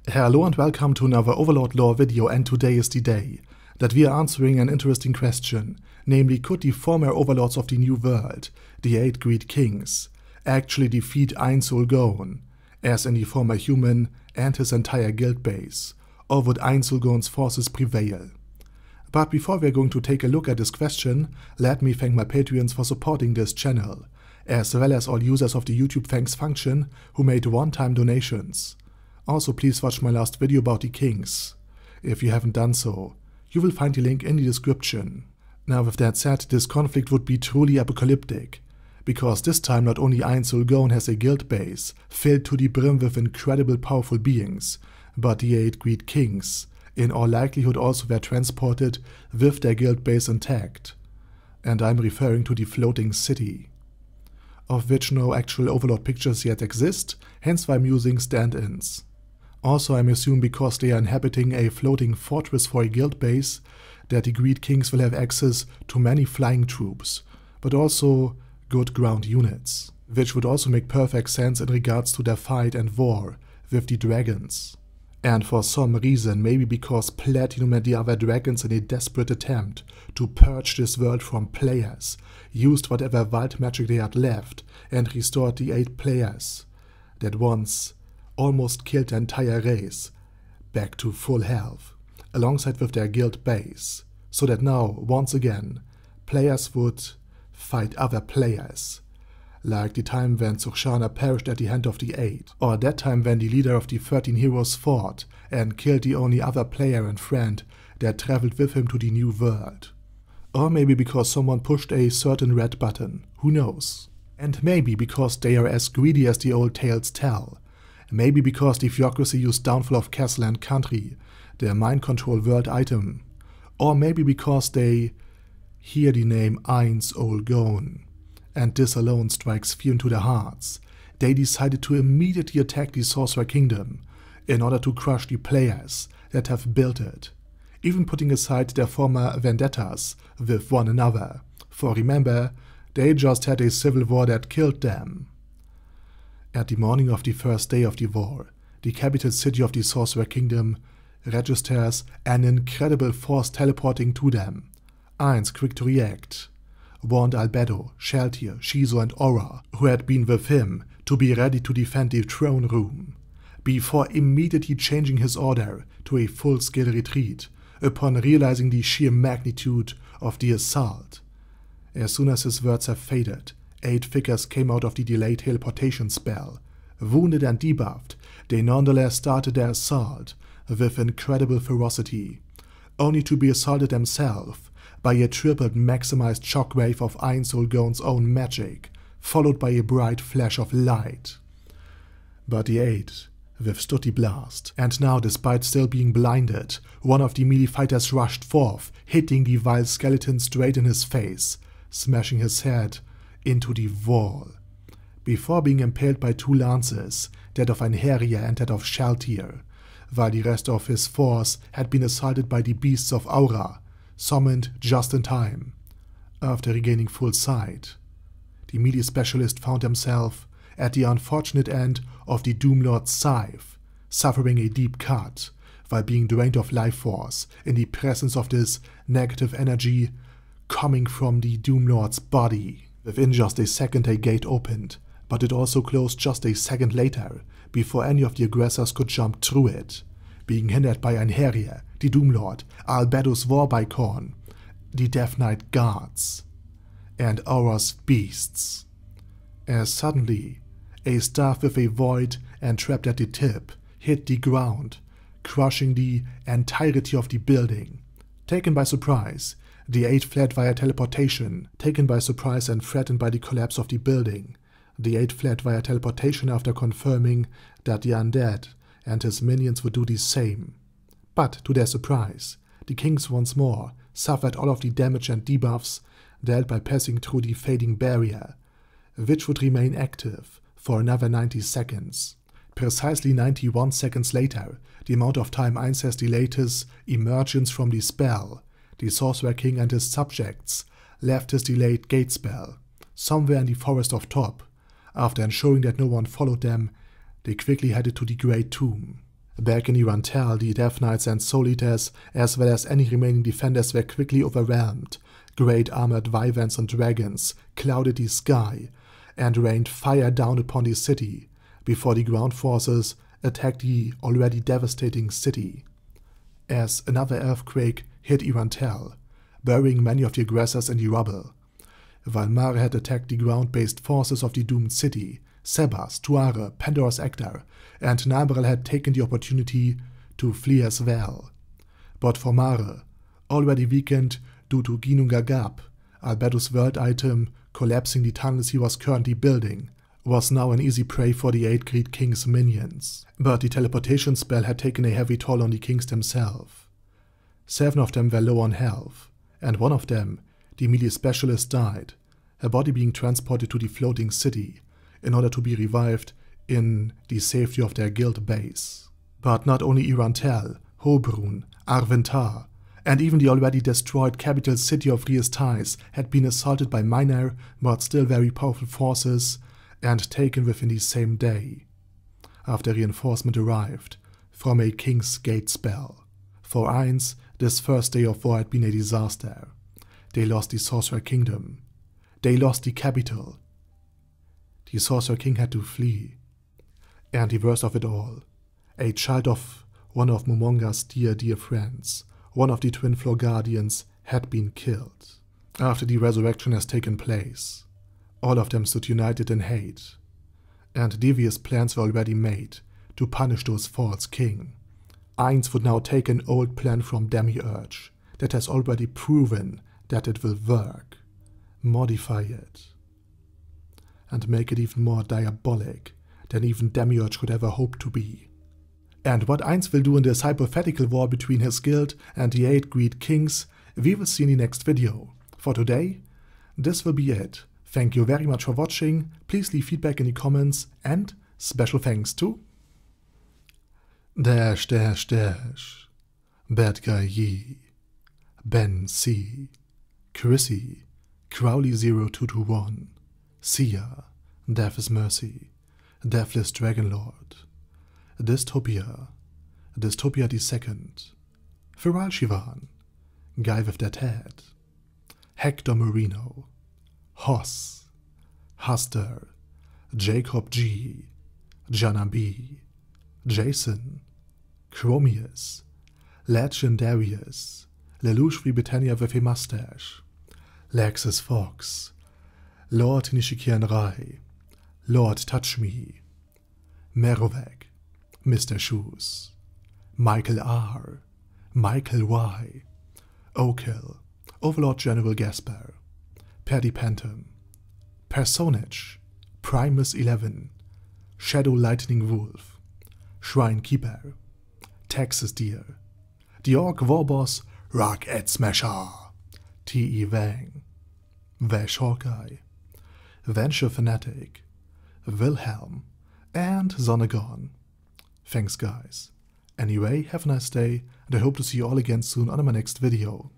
Hello and welcome to another Overlord lore video, and today is the day that we are answering an interesting question, namely, could the former overlords of the New World, the 8 Greed Kings, actually defeat Ainsul Ghoan, as in the former human and his entire guild base, or would Ainsul Ghoan's forces prevail? But before we are going to take a look at this question, let me thank my Patreons for supporting this channel, as well as all users of the YouTube Thanks function who made one-time donations. Also, please watch my last video about the Kings. If you haven't done so, you will find the link in the description. Now, with that said, this conflict would be truly apocalyptic, because this time not only Ainsul Ghoan has a guild base filled to the brim with incredible powerful beings, but the 8 Greed Kings, in all likelihood, also were transported with their guild base intact. And I'm referring to the floating city, of which no actual Overlord pictures yet exist, hence why I'm using stand-ins. Also, I'm assuming because they are inhabiting a floating fortress for a guild base, that the Greed Kings will have access to many flying troops, but also good ground units, which would also make perfect sense in regards to their fight and war with the dragons. And for some reason, maybe because Platinum and the other dragons, in a desperate attempt to purge this world from players, used whatever wild magic they had left and restored the 8 players that once almost killed the entire race back to full health, alongside with their guild base, so that now, once again, players would fight other players, like the time when Xurshana perished at the hand of the 8, or that time when the leader of the 13 heroes fought and killed the only other player and friend that traveled with him to the New World. Or maybe because someone pushed a certain red button, who knows? And maybe because they are as greedy as the old tales tell. Maybe because the Theocracy used Downfall of Castle and Country, their mind control world item. Or maybe because they hear the name Ainsul Ghoan, and this alone strikes fear into their hearts. They decided to immediately attack the Sorcerer Kingdom in order to crush the players that have built it, even putting aside their former vendettas with one another. For remember, they just had a civil war that killed them. At the morning of the first day of the war, the capital city of the Sorcerer Kingdom registers an incredible force teleporting to them. Ainz, quick to react, warned Albedo, Shaltir, Shizo and Aura, who had been with him, to be ready to defend the throne room, before immediately changing his order to a full-scale retreat upon realizing the sheer magnitude of the assault. As soon as his words have faded, 8 figures came out of the delayed teleportation spell. Wounded and debuffed, they nonetheless started their assault with incredible ferocity, only to be assaulted themselves by a tripled maximized shockwave of Ainsul Ghoan's own magic, followed by a bright flash of light. But the 8 withstood the blast, and now, despite still being blinded, one of the melee fighters rushed forth, hitting the vile skeleton straight in his face, smashing his head into the wall, before being impaled by 2 lances, that of Einherjar and that of Shaltir, while the rest of his force had been assaulted by the beasts of Aura, summoned just in time. After regaining full sight, the melee specialist found himself at the unfortunate end of the Doomlord's scythe, suffering a deep cut while being drained of life force in the presence of this negative energy coming from the Doomlord's body. Within just a second, a gate opened, but it also closed just a second later, before any of the aggressors could jump through it, being hindered by Einherjar, the Doomlord, Albedo's Warbicorn, the Death Knight guards, and Aura's beasts. As suddenly, a staff with a void entrapped at the tip hit the ground, crushing the entirety of the building. Taken by surprise, the 8 fled via teleportation. Taken by surprise and threatened by the collapse of the building, the 8 fled via teleportation after confirming that the undead and his minions would do the same. But to their surprise, the Kings once more suffered all of the damage and debuffs dealt by passing through the fading barrier, which would remain active for another 90 seconds. Precisely 91 seconds later, the amount of time Ainz has delayed his emergence from the spell, the Sorcerer King and his subjects left his delayed gate spell somewhere in the Forest of Top. After ensuring that no one followed them, they quickly headed to the Great Tomb. Back in Irantel, the Death Knights and Soul Eaters, as well as any remaining defenders, were quickly overwhelmed. Great armored wyverns and dragons clouded the sky and rained fire down upon the city before the ground forces attacked the already devastating city. As another earthquake hit Irantel, burying many of the aggressors in the rubble, while Mare had attacked the ground-based forces of the doomed city, Sebas, Tuare, Pandora's Actor, and Nabrel had taken the opportunity to flee as well. But for Mare, already weakened due to Ginnungagap, Albedo's world item collapsing the tunnels he was currently building, was now an easy prey for the 8 Greed Kings' minions. But the teleportation spell had taken a heavy toll on the kings themselves. 7 of them were low on health, and one of them, the melee specialist, died, her body being transported to the floating city in order to be revived in the safety of their guild base. But not only Irantel, Hobrun, Arventar, and even the already destroyed capital city of Riestais had been assaulted by minor but still very powerful forces and taken within the same day, after reinforcement arrived from a King's Gate spell. For Ainz, this first day of war had been a disaster. They lost the Sorcerer Kingdom. They lost the capital. The Sorcerer King had to flee. And the worst of it all, a child of one of Momonga's dear friends, one of the Twin Floor Guardians, had been killed. After the resurrection has taken place, all of them stood united in hate, and devious plans were already made to punish those false king. Ainz would now take an old plan from Demiurge that has already proven that it will work, modify it, and make it even more diabolic than even Demiurge could ever hope to be. And what Ainz will do in this hypothetical war between his guild and the 8 Greed Kings, we will see in the next video. For today, this will be it. Thank you very much for watching, please leave feedback in the comments, and special thanks to Bad Guy Yi, Ben C, Chrissy, Crowley0221, Sia, Death is Mercy, Deathless Dragonlord, Dystopia the Second, Feral Shivan, Guy with That Head, Hector Marino, Hoss, Huster, Jacob G, Jana B, Jason, Chromius, Legendarius, Lelouch Britannia with a Mustache, Lexus Fox, Lord Nishikian Rai, Lord Touch Me, Merovec, Mr. Shoes, Michael R, Michael Y, Okill, Overlord General Gasper, Paddy Pantom, Personage, Primus 11, Shadow Lightning Wolf, Shrine Keeper, Texas Deer, the Orc Warboss Rock Ed Smasher, T.E. Wang, Vash Hawkeye, Venture Fanatic, Wilhelm, and Zonagon. Thanks guys. Anyway, have a nice day, and I hope to see you all again soon on my next video.